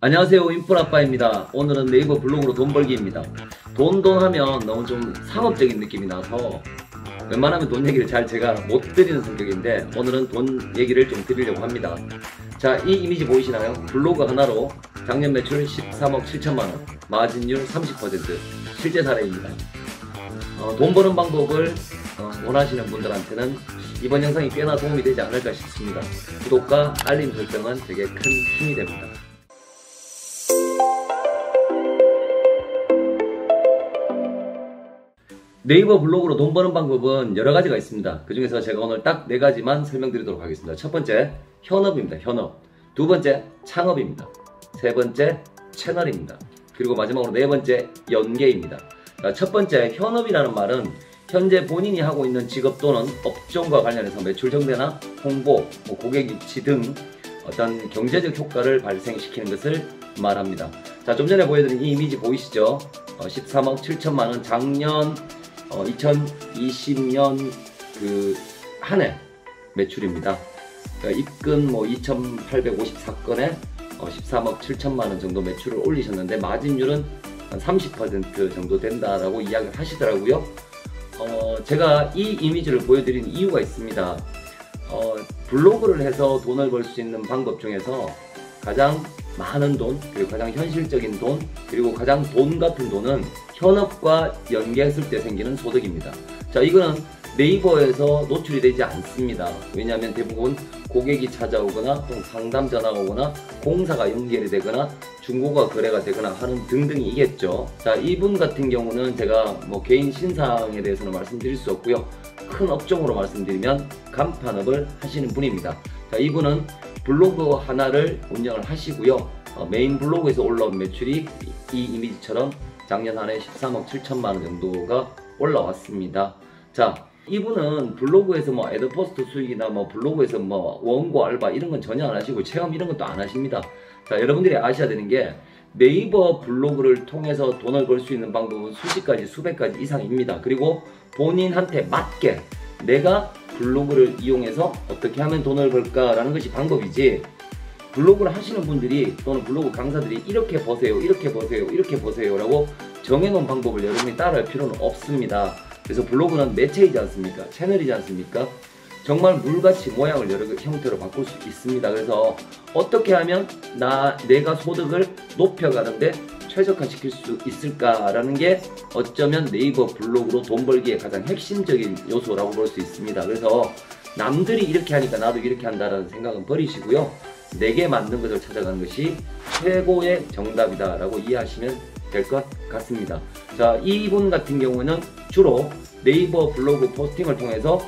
안녕하세요, 인플아빠입니다. 오늘은 네이버 블로그로 돈 벌기입니다. 돈 하면 너무 좀 상업적인 느낌이 나서 웬만하면 돈 얘기를 잘 제가 못 드리는 성격인데 오늘은 돈 얘기를 좀 드리려고 합니다. 자, 이 이미지 보이시나요? 블로그 하나로 작년 매출 13억 7천만원, 마진율 30%, 실제 사례입니다. 돈 버는 방법을 원하시는 분들한테는 이번 영상이 꽤나 도움이 되지 않을까 싶습니다. 구독과 알림 설정은 되게 큰 힘이 됩니다. 네이버 블로그로 돈 버는 방법은 여러 가지가 있습니다. 그 중에서 제가 오늘 딱 4가지만 설명드리도록 하겠습니다. 첫 번째, 현업입니다. 현업. 두 번째, 창업입니다. 세 번째, 채널입니다. 그리고 마지막으로 네 번째, 연계입니다. 첫 번째, 현업이라는 말은 현재 본인이 하고 있는 직업 또는 업종과 관련해서 매출 증대나 홍보, 고객 유치 등 어떤 경제적 효과를 발생시키는 것을 말합니다. 자, 좀 전에 보여드린 이 이미지 보이시죠? 13억 7천만원 작년 2020년 그 한 해 매출입니다. 입금 2,854건에 13억 7천만원 정도 매출을 올리셨는데 마진율은 한 30% 정도 된다라고 이야기를 하시더라고요. 제가 이 이미지를 보여드린 이유가 있습니다. 블로그를 해서 돈을 벌 수 있는 방법 중에서 가장 많은 돈, 그리고 가장 현실적인 돈, 그리고 가장 돈 같은 돈은 현업과 연계했을 때 생기는 소득입니다. 자, 이거는 네이버에서 노출이 되지 않습니다. 왜냐하면 대부분 고객이 찾아오거나 또 상담 전화가 오거나 공사가 연결이 되거나 중고가 거래가 되거나 하는 등등이겠죠. 자, 이분 같은 경우는 제가 개인 신상에 대해서는 말씀드릴 수 없고요. 큰 업종으로 말씀드리면 간판업을 하시는 분입니다. 자, 이분은 블로그 하나를 운영을 하시고요. 메인 블로그에서 올라온 매출이 이 이미지처럼 작년 한 해 13억 7천만원 정도가 올라왔습니다. 자, 이분은 블로그에서 애드포스트 수익이나 블로그에서 원고 알바 이런 건 전혀 안 하시고 체험 이런 것도 안 하십니다. 자, 여러분들이 아셔야 되는 게 네이버 블로그를 통해서 돈을 벌 수 있는 방법은 수십 가지, 수백 가지 이상입니다. 그리고 본인한테 맞게 내가 블로그를 이용해서 어떻게 하면 돈을 벌까라는 것이 방법이지, 블로그를 하시는 분들이 또는 블로그 강사들이 이렇게 버세요, 이렇게 버세요, 이렇게 버세요 라고 정해놓은 방법을 여러분이 따라할 필요는 없습니다. 그래서 블로그는 매체이지 않습니까? 채널이지 않습니까? 정말 물같이 모양을 여러 형태로 바꿀 수 있습니다. 그래서 어떻게 하면 내가 소득을 높여가는데 최적화시킬 수 있을까라는 게 어쩌면 네이버 블로그로 돈 벌기의 가장 핵심적인 요소라고 볼 수 있습니다. 그래서 남들이 이렇게 하니까 나도 이렇게 한다라는 생각은 버리시고요. 내게 맞는 것을 찾아가는 것이 최고의 정답이다 라고 이해하시면 될 것 같습니다. 자, 이분 같은 경우는 주로 네이버 블로그 포스팅을 통해서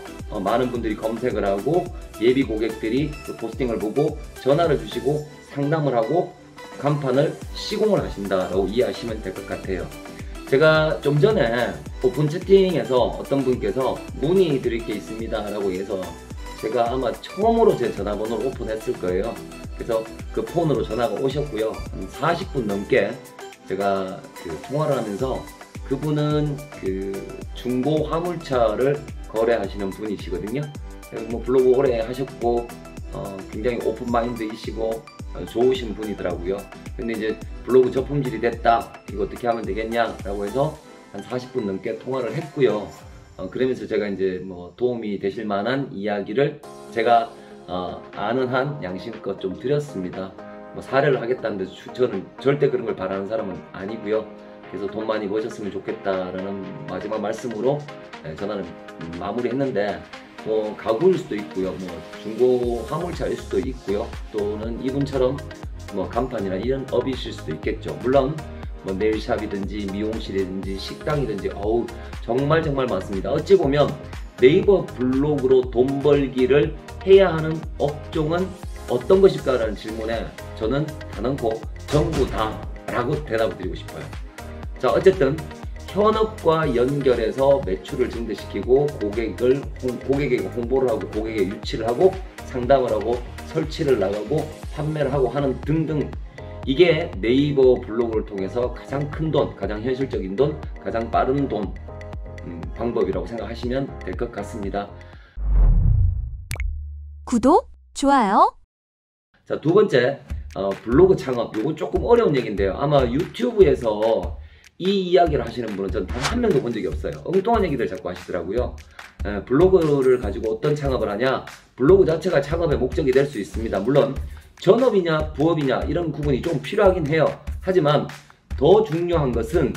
많은 분들이 검색을 하고 예비 고객들이 그 포스팅을 보고 전화를 주시고 상담을 하고 간판을 시공을 하신다라고 이해하시면 될 것 같아요. 제가 좀 전에 오픈 채팅에서 어떤 분께서 문의 드릴 게 있습니다 라고 해서 제가 아마 처음으로 제 전화번호를 오픈했을 거예요. 그래서 그 폰으로 전화가 오셨고요. 한 40분 넘게 제가 통화를 하면서 그분은 중고 화물차를 거래하시는 분이시거든요. 블로그 오래 하셨고 굉장히 오픈 마인드이시고 좋으신 분이더라고요. 근데 이제 블로그 저품질이 됐다, 이거 어떻게 하면 되겠냐 라고 해서 한 40분 넘게 통화를 했고요. 그러면서 제가 이제 도움이 되실 만한 이야기를 제가 아는 한 양심껏 좀 드렸습니다. 사례를 하겠다는데 저는 절대 그런 걸 바라는 사람은 아니고요. 그래서 돈 많이 버셨으면 좋겠다라는 마지막 말씀으로 전화를 마무리했는데 가구일 수도 있고요, 중고 화물차일 수도 있고요, 또는 이분처럼 간판이나 이런 업이실 수도 있겠죠. 물론 네일샵이든지 미용실이든지 식당이든지 정말 많습니다. 어찌 보면 네이버 블로그로 돈 벌기를 해야 하는 업종은 어떤 것일까 라는 질문에 저는 단언코 전부 다 라고 대답을 드리고 싶어요. 자, 어쨌든 현업과 연결해서 매출을 증대시키고 고객에게 홍보를 하고 고객에게 유치를 하고 상담을 하고 설치를 나가고 판매를 하고 하는 등등, 이게 네이버 블로그를 통해서 가장 큰 돈, 가장 현실적인 돈, 가장 빠른 돈 방법이라고 생각하시면 될 것 같습니다. 구독, 좋아요. 자, 두 번째, 블로그 창업, 요거 조금 어려운 얘기인데요. 아마 유튜브에서 이 이야기를 하시는 분은 전 단 한 명도 본 적이 없어요. 엉뚱한 얘기들 자꾸 하시더라고요. 블로그를 가지고 어떤 창업을 하냐, 블로그 자체가 창업의 목적이 될 수 있습니다. 물론 전업이냐 부업이냐 이런 구분이 좀 필요하긴 해요. 하지만 더 중요한 것은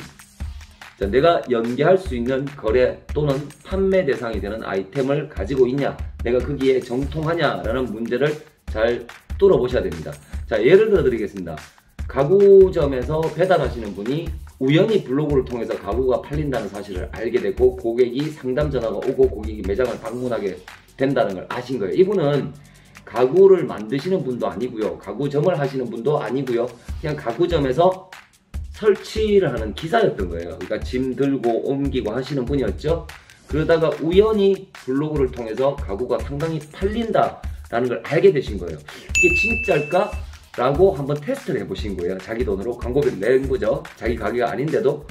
내가 연계할 수 있는 거래 또는 판매 대상이 되는 아이템을 가지고 있냐, 내가 거기에 정통하냐라는 문제를 잘 뚫어보셔야 됩니다. 자, 예를 들어 드리겠습니다. 가구점에서 배달하시는 분이 우연히 블로그를 통해서 가구가 팔린다는 사실을 알게 되고 고객이 상담 전화가 오고 고객이 매장을 방문하게 된다는 걸 아신 거예요. 이분은 가구를 만드시는 분도 아니고요, 가구점을 하시는 분도 아니고요, 그냥 가구점에서 설치를 하는 기사였던 거예요. 그러니까 짐 들고 옮기고 하시는 분이었죠. 그러다가 우연히 블로그를 통해서 가구가 상당히 팔린다라는 걸 알게 되신 거예요. 이게 진짜일까? 라고 한번 테스트를 해보신 거예요. 자기 돈으로 광고비를 낸 거죠. 자기 가게가 아닌데도.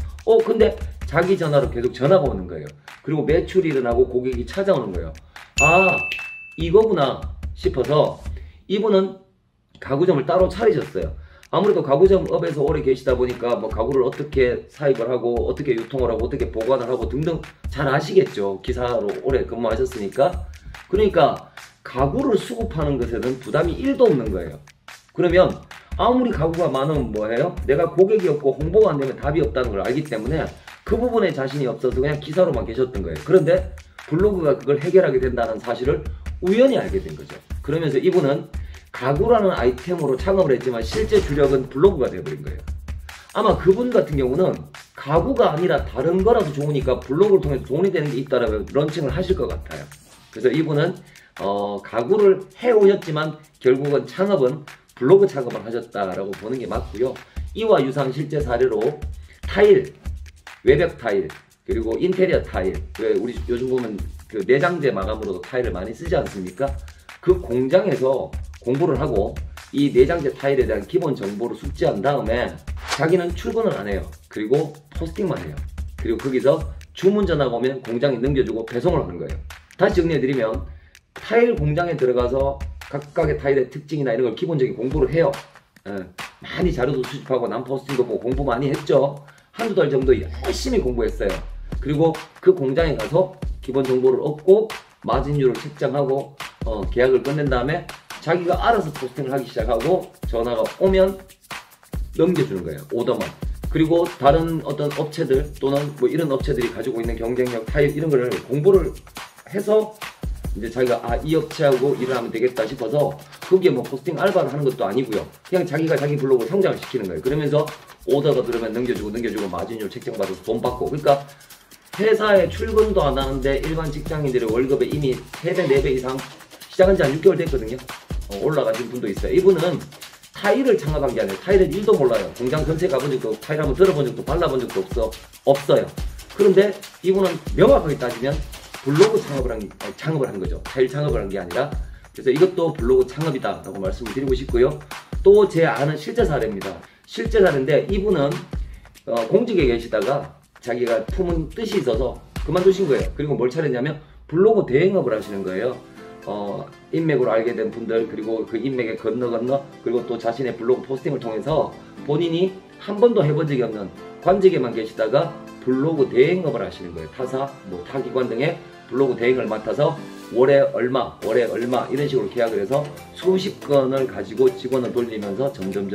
근데 자기 전화로 계속 전화가 오는 거예요. 그리고 매출이 일어나고 고객이 찾아오는 거예요. 아, 이거구나 싶어서 이분은 가구점을 따로 차리셨어요. 아무래도 가구점업에서 오래 계시다 보니까 뭐 가구를 어떻게 사입을 하고 어떻게 유통을 하고 어떻게 보관을 하고 등등 잘 아시겠죠. 기사로 오래 근무하셨으니까. 그러니까 가구를 수급하는 것에는 부담이 1도 없는 거예요. 그러면 아무리 가구가 많으면 뭐해요? 내가 고객이 없고 홍보가 안 되면 답이 없다는 걸 알기 때문에 그 부분에 자신이 없어서 그냥 기사로만 계셨던 거예요. 그런데 블로그가 그걸 해결하게 된다는 사실을 우연히 알게 된 거죠. 그러면서 이분은 가구라는 아이템으로 창업을 했지만 실제 주력은 블로그가 되어버린 거예요. 아마 그분 같은 경우는 가구가 아니라 다른 거라도 좋으니까 블로그를 통해서 돈이 되는 게 있다라면 런칭을 하실 것 같아요. 그래서 이분은 가구를 해오셨지만 결국은 창업은 블로그 창업을 하셨다라고 보는 게 맞고요. 이와 유사한 실제 사례로 타일, 외벽 타일, 그리고 인테리어 타일, 왜 우리 요즘 보면 그 내장재 마감으로도 타일을 많이 쓰지 않습니까? 그 공장에서 공부를 하고 이 내장재 타일에 대한 기본 정보를 숙지한 다음에 자기는 출근을 안 해요. 그리고 포스팅만 해요. 그리고 거기서 주문 전화가 오면 공장에 넘겨주고 배송을 하는 거예요. 다시 정리해드리면 타일 공장에 들어가서 각각의 타일의 특징이나 이런 걸 기본적인 공부를 해요. 많이 자료도 수집하고 남 포스팅도 보고 공부 많이 했죠. 한두 달 정도 열심히 공부했어요. 그리고 그 공장에 가서 기본 정보를 얻고 마진율을 책정하고 계약을 끝낸 다음에 자기가 알아서 포스팅을 하기 시작하고 전화가 오면 넘겨주는 거예요. 오더만. 그리고 다른 어떤 업체들 또는 뭐 이런 업체들이 가지고 있는 경쟁력, 타일 이런 거를 공부를 해서 이제 자기가 이 업체하고 일을 하면 되겠다 싶어서 거기에 뭐 포스팅 알바를 하는 것도 아니고요. 그냥 자기가 자기 블로그를 성장을 시키는 거예요. 그러면서 오더가 들어오면 넘겨주고 마진율 책정받아서 돈 받고. 그러니까 회사에 출근도 안 하는데 일반 직장인들의 월급에 이미 3배, 4배 이상 시작한 지 한 6개월 됐거든요. 올라가신 분도 있어요. 이분은 타일을 창업한 게 아니라 타일은 1도 몰라요. 공장 근처에 가본 적도 없고 타일 한번 들어본 적도 발라본 적도 없어요. 그런데 이분은 명확하게 따지면 블로그 창업을 한 거죠. 타일 창업을 한 게 아니라. 그래서 이것도 블로그 창업이다 라고 말씀을 드리고 싶고요. 또 제 아는 실제 사례입니다. 실제 사례인데 이분은 공직에 계시다가 자기가 품은 뜻이 있어서 그만두신 거예요. 그리고 뭘 차렸냐면 블로그 대행업을 하시는 거예요. 인맥으로 알게 된 분들, 그리고 그 인맥에 건너 그리고 또 자신의 블로그 포스팅을 통해서 본인이 한 번도 해본 적이 없는 관직에만 계시다가 블로그 대행업을 하시는 거예요. 타사, 뭐 타기관 등의 블로그 대행을 맡아서 월에 얼마 이런 식으로 계약을 해서 수십 건을 가지고 직원을 돌리면서 점점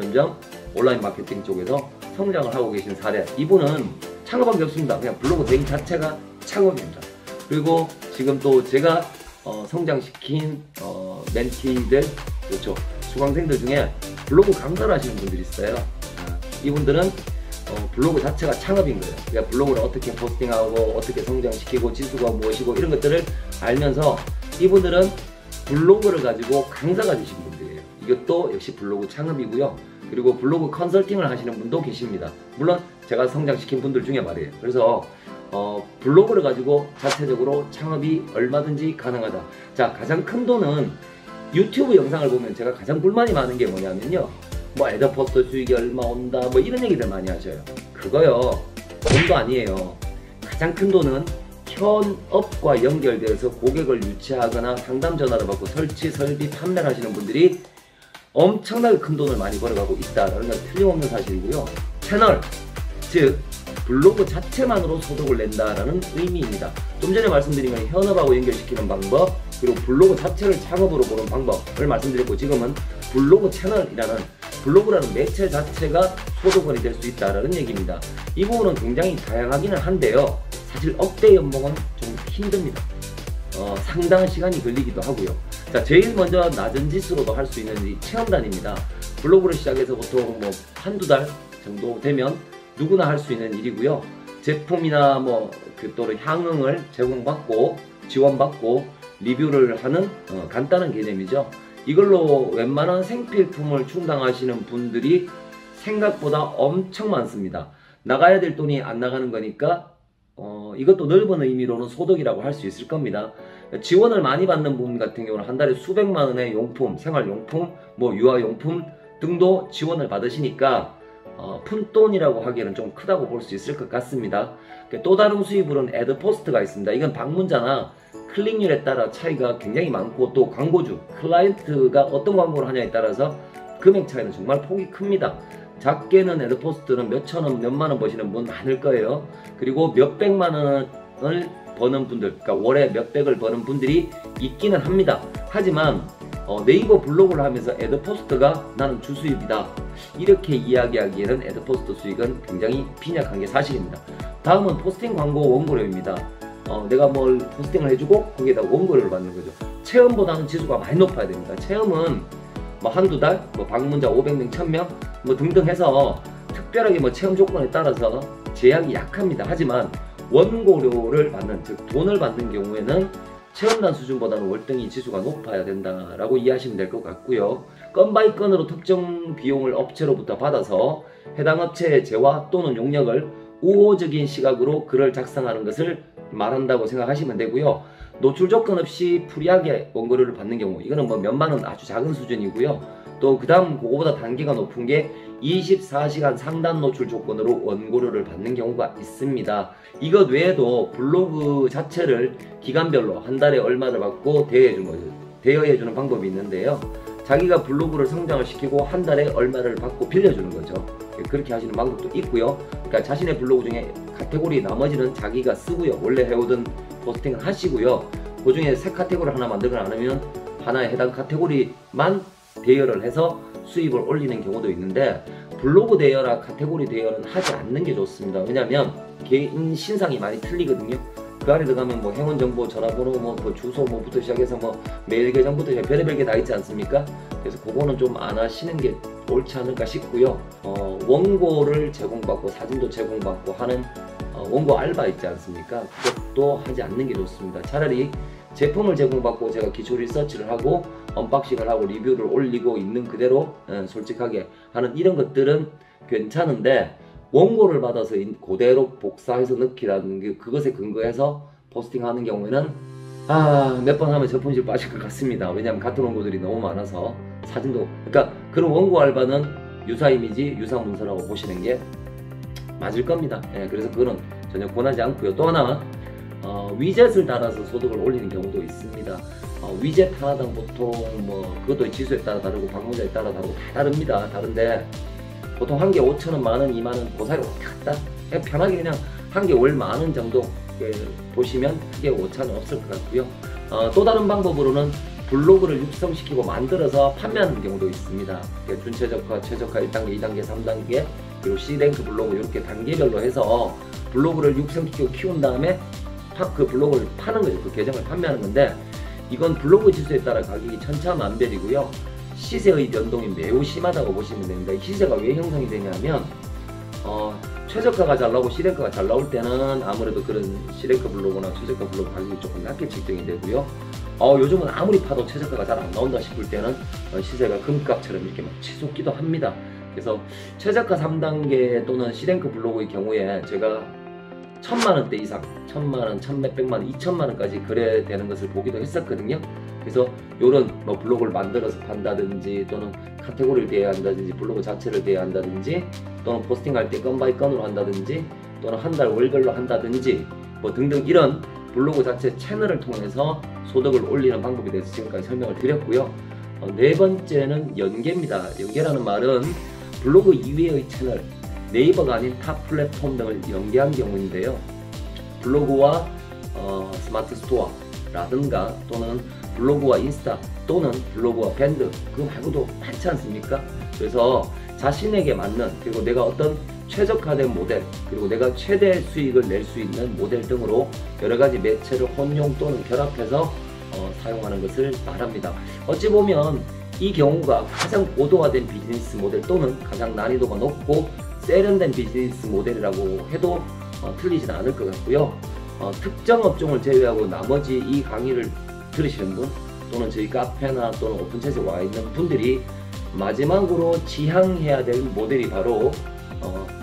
온라인 마케팅 쪽에서 성장을 하고 계신 사례. 이분은 창업한 게 없습니다. 그냥 블로그 대행 자체가 창업입니다. 그리고 지금 또 제가 성장시킨 멘티들, 그렇죠, 수강생들 중에 블로그 강사를 하시는 분들이 있어요. 이분들은 블로그 자체가 창업인 거예요. 그러니까 블로그를 어떻게 포스팅하고 어떻게 성장시키고 지수가 무엇이고 이런 것들을 알면서 이분들은 블로그를 가지고 강사가 되신 분들이에요. 이것도 역시 블로그 창업이고요. 그리고 블로그 컨설팅을 하시는 분도 계십니다. 물론 제가 성장시킨 분들 중에 말이에요. 그래서 블로그를 가지고 자체적으로 창업이 얼마든지 가능하다. 자, 가장 큰 돈은 유튜브 영상을 보면 제가 가장 불만이 많은 게 뭐냐면요, 뭐 애더포스트 수익이 얼마 온다 뭐 이런 얘기들 많이 하셔요. 그거요, 돈도 아니에요. 가장 큰 돈은 현업과 연결되어서 고객을 유치하거나 상담 전화를 받고 설치, 설비, 판매를 하시는 분들이 엄청나게 큰 돈을 많이 벌어가고 있다는 건 틀림없는 사실이고요. 채널, 즉 블로그 자체만으로 소득을 낸다라는 의미입니다. 좀 전에 말씀드린 건 현업하고 연결시키는 방법, 그리고 블로그 자체를 창업으로 보는 방법을 말씀드렸고, 지금은 블로그 채널이라는, 블로그라는 매체 자체가 소득원이 될 수 있다는 얘기입니다. 이 부분은 굉장히 다양하기는 한데요, 사실 억대 연봉은 좀 힘듭니다. 상당한 시간이 걸리기도 하고요. 자, 제일 먼저 낮은 지수로도 할 수 있는 이 체험단입니다. 블로그를 시작해서 보통 뭐 한두 달 정도 되면 누구나 할 수 있는 일이고요. 제품이나 뭐 또는 향응을 제공받고 지원받고 리뷰를 하는 간단한 개념이죠. 이걸로 웬만한 생필품을 충당하시는 분들이 생각보다 엄청 많습니다. 나가야 될 돈이 안 나가는 거니까 이것도 넓은 의미로는 소득이라고 할 수 있을 겁니다. 지원을 많이 받는 분 같은 경우는 한 달에 수백만 원의 용품, 생활용품, 뭐 유아용품 등도 지원을 받으시니까 푼돈이라고 하기에는 좀 크다고 볼 수 있을 것 같습니다. 또 다른 수입으로는 애드포스트가 있습니다. 이건 방문자나 클릭률에 따라 차이가 굉장히 많고, 또 광고주, 클라이언트가 어떤 광고를 하냐에 따라서 금액 차이는 정말 폭이 큽니다. 작게는 애드포스트는 몇천원, 몇만원 버시는 분 많을 거예요. 그리고 몇백만원을 버는 분들, 그러니까 월에 몇백을 버는 분들이 있기는 합니다. 하지만 네이버 블로그를 하면서 애드포스트가 나는 주수입이다, 이렇게 이야기하기에는 애드포스트 수익은 굉장히 빈약한 게 사실입니다. 다음은 포스팅 광고 원고료입니다. 내가 뭘 포스팅을 해주고 거기에다 원고료를 받는 거죠. 체험보다는 지수가 많이 높아야 됩니다. 체험은 뭐 한두 달, 뭐 방문자 500명, 1000명 뭐 등등 해서 특별하게 뭐 체험 조건에 따라서 제약이 약합니다. 하지만 원고료를 받는, 즉 돈을 받는 경우에는 체험단 수준보다는 월등히 지수가 높아야 된다라고 이해하시면 될 것 같고요. 건 바이 건으로 특정 비용을 업체로부터 받아서 해당 업체의 재화 또는 용역을 우호적인 시각으로 글을 작성하는 것을 말한다고 생각하시면 되고요. 노출 조건 없이 프리하게 원고료를 받는 경우, 이거는 뭐 몇만원 아주 작은 수준이고요. 또 그 다음 그거보다 단계가 높은 게 24시간 상단 노출 조건으로 원고료를 받는 경우가 있습니다. 이것 외에도 블로그 자체를 기간별로 한 달에 얼마를 받고 대여해주는 방법이 있는데요. 자기가 블로그를 성장을 시키고 한 달에 얼마를 받고 빌려주는 거죠. 그렇게 하시는 방법도 있고요. 그러니까 자신의 블로그 중에 카테고리 나머지는 자기가 쓰고요. 원래 해오던 포스팅을 하시고요. 그 중에 새 카테고리 하나 만들거나 안 하면 하나에 해당 카테고리만 대여를 해서 수입을 올리는 경우도 있는데, 블로그 대여나 카테고리 대여는 하지 않는 게 좋습니다. 왜냐면 개인 신상이 많이 틀리거든요. 그 안에 들어가면 뭐 행원정보, 전화번호, 뭐 주소 뭐부터 시작해서 뭐 메일 계정부터 시작 별의별 게 다 있지 않습니까? 그래서 그거는 좀 안 하시는 게 옳지 않을까 싶고요. 원고를 제공받고 사진도 제공받고 하는 원고 알바 있지 않습니까? 그것도 하지 않는 게 좋습니다. 차라리 제품을 제공받고 제가 기초 리서치를 하고 언박싱을 하고 리뷰를 올리고 있는 그대로 솔직하게 하는 이런 것들은 괜찮은데, 원고를 받아서 그대로 복사해서 넣기라는 게, 그것에 근거해서 포스팅하는 경우에는 몇 번 하면 저품질 빠질 것 같습니다. 왜냐하면 같은 원고들이 너무 많아서 사진도, 그러니까 그런 원고 알바는 유사 이미지, 유사 문서라고 보시는 게 맞을 겁니다. 그래서 그거는 전혀 권하지 않고요. 또 하나, 위젯을 달아서 소득을 올리는 경우도 있습니다. 위젯 하나당 보통 뭐 그것도 지수에 따라 다르고 방문자에 따라 다르고 다 다릅니다. 다른데 보통 한 개 5,000원, 만원, 2만원 그 사이로 왔다 갔다, 편하게 그냥 한 개 월 만원 정도 보시면 크게 오차는 없을 것 같고요. 또 다른 방법으로는 블로그를 육성시키고 만들어서 판매하는 경우도 있습니다. 준최적화, 최적화 1단계, 2단계, 3단계, 그리고 C랭크 블로그 이렇게 단계별로 해서 블로그를 육성시키고 키운 다음에 그 블로그를 파는 거죠. 그 계정을 판매하는 건데, 이건 블로그 지수에 따라 가격이 천차만별이고요. 시세의 변동이 매우 심하다고 보시면 됩니다. 이 시세가 왜 형성이 되냐면 최저가가 잘 나오고 C랭크가 잘 나올 때는 아무래도 그런 C랭크 블로그나 최저가 블로그 가격이 조금 낮게 책정이 되고요. 요즘은 아무리 파도 최저가가 잘 안 나온다 싶을 때는 시세가 금값처럼 이렇게 막 치솟기도 합니다. 그래서 최저가 3단계 또는 C랭크 블로그의 경우에 제가 1000만원대 이상, 1000만원, 1000몇백만원, 2000만원까지 거래되는 것을 보기도 했었거든요. 그래서 요런 뭐 블로그를 만들어서 판다든지, 또는 카테고리를 대여한다든지, 블로그 자체를 대여한다든지, 또는 포스팅할 때 건 바이 건으로 한다든지, 또는 한 달 월별로 한다든지 뭐 등등, 이런 블로그 자체 채널을 통해서 소득을 올리는 방법에 대해서 지금까지 설명을 드렸고요. 네 번째는 연계입니다. 연계라는 말은 블로그 이외의 채널, 네이버가 아닌 타 플랫폼 등을 연계한 경우인데요. 블로그와 스마트 스토어라든가 또는 블로그와 인스타 또는 블로그와 밴드, 그거 말고도 많지 않습니까? 그래서 자신에게 맞는, 그리고 내가 어떤 최적화된 모델, 그리고 내가 최대 수익을 낼 수 있는 모델 등으로 여러가지 매체를 혼용 또는 결합해서 사용하는 것을 말합니다. 어찌 보면 이 경우가 가장 고도화된 비즈니스 모델 또는 가장 난이도가 높고 세련된 비즈니스 모델이라고 해도 틀리지는 않을 것 같고요. 특정 업종을 제외하고 나머지 이 강의를 들으시는 분 또는 저희 카페나 또는 오픈챗에 와 있는 분들이 마지막으로 지향해야 될 모델이 바로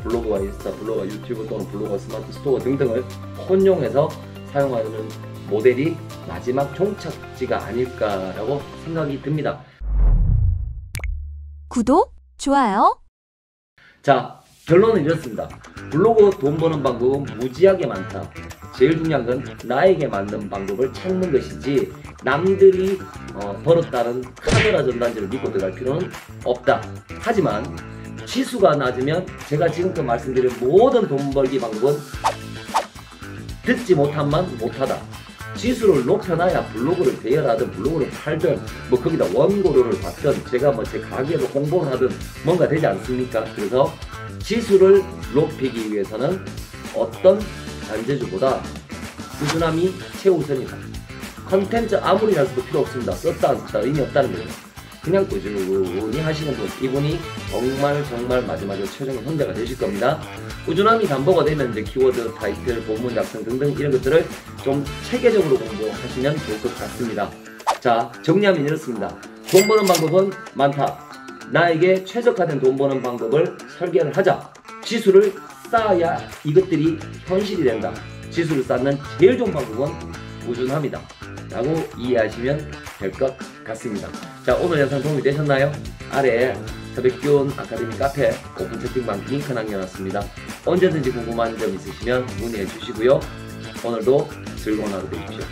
블로그와 인스타, 블로그와 유튜브 또는 블로그와 스마트 스토어 등등을 혼용해서 사용하는 모델이 마지막 종착지가 아닐까라고 생각이 듭니다. 구독, 좋아요. 자, 결론은 이렇습니다. 블로그 돈 버는 방법은 무지하게 많다. 제일 중요한 건 나에게 맞는 방법을 찾는 것이지 남들이 벌었다는 카더라 전단지를 믿고 들어갈 필요는 없다. 하지만 지수가 낮으면 제가 지금껏 말씀드린 모든 돈 벌기 방법은 듣지 못한만 못하다. 지수를 높여놔야 블로그를 대여하든 블로그를 팔든 뭐 거기다 원고료를 받든 제가 뭐 제 가게로 홍보를 하든 뭔가 되지 않습니까? 그래서 지수를 높이기 위해서는 어떤 잔재주보다 꾸준함이 최우선이다. 컨텐츠 아무리 잘 써도 필요 없습니다. 썼다 안 썼다 의미 없다는 거예요. 그냥 꾸준히 하시는 분, 이분이 정말 마지막에 최종의 손자가 되실 겁니다. 꾸준함이 담보가 되면 이제 키워드, 타이틀, 본문 작성 등등 이런 것들을 좀 체계적으로 공부하시면 좋을 것 같습니다. 자, 정리하면 이렇습니다. 돈 버는 방법은 많다. 나에게 최적화된 돈 버는 방법을 설계를 하자. 지수를 쌓아야 이것들이 현실이 된다. 지수를 쌓는 제일 좋은 방법은 꾸준함이다 라고 이해하시면 될 것 같습니다. 자, 오늘 영상 도움이 되셨나요? 아래에 새벽기운 아카데미 카페 오픈 채팅방 링크 남겨놨습니다. 언제든지 궁금한 점 있으시면 문의해 주시고요. 오늘도 즐거운 하루 되십시오.